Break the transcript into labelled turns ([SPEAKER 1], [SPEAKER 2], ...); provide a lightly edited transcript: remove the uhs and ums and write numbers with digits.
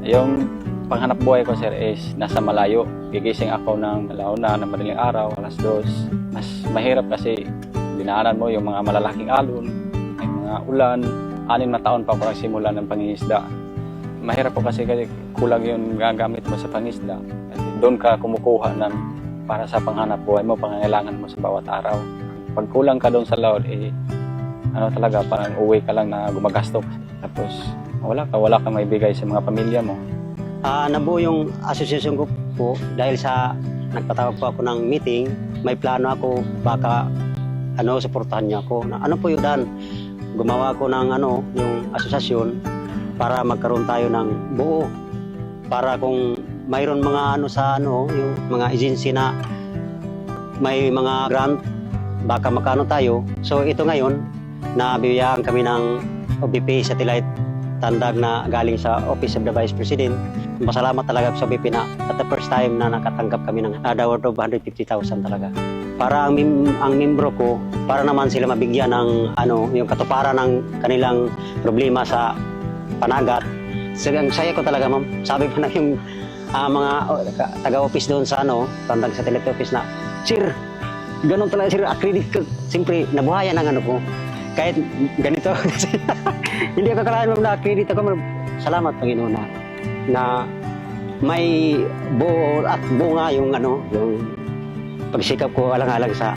[SPEAKER 1] Yung panghanap buhay ko, sir, is nasa malayo. Gigising ako ng alauna na madaling araw, alas 2. Mas mahirap kasi dinaanan mo yung mga malalaking alon, may mga ulan. 6 na taon pa ako nagsimula ng pangingisda. Mahirap po kasi kulang yung gagamit mo sa pangisda. Kasi doon ka kumukuha ng para sa panghanap buhay mo, pangangailangan mo sa bawat araw. Pag kulang ka doon sa laod, talaga, parang uwi ka lang na gumagastos. Tapos wala kang maibigay sa mga pamilya mo.
[SPEAKER 2] Nabuo yung asosasyon ko po dahil sa nagpatawag po ako ng meeting. May plano ako, baka suportahan niya ako. Ano po yun, Dan? Gumawa ko ng yung asosasyon para magkaroon tayo ng buo. Para kung mayroon mga yung mga agency na may mga grant, baka makano tayo. So ito ngayon, nabibigyan kami ng OBP Satellite Tandag na galing sa Office of the Vice President. Masalamat talaga sa OBP na at the first time na nakatanggap kami ng award of 150,000 talaga. Para ang membro ko, para naman sila mabigyan ng yung katuparan ng kanilang problema sa panagat. So, ang saya ko talaga, ma'am. Sabi pa na yung mga taga-office doon sa Tandag Satellite Office na, "Sir, ganun talaga, sir, accredit ko." Siyempre, nabuhayan ang ko. Kahit ganito, hindi ako kailangan mo na-accredit ako. Salamat, Panginoon, na may buo at bunga yung yung pagsikap ko alang-alang sa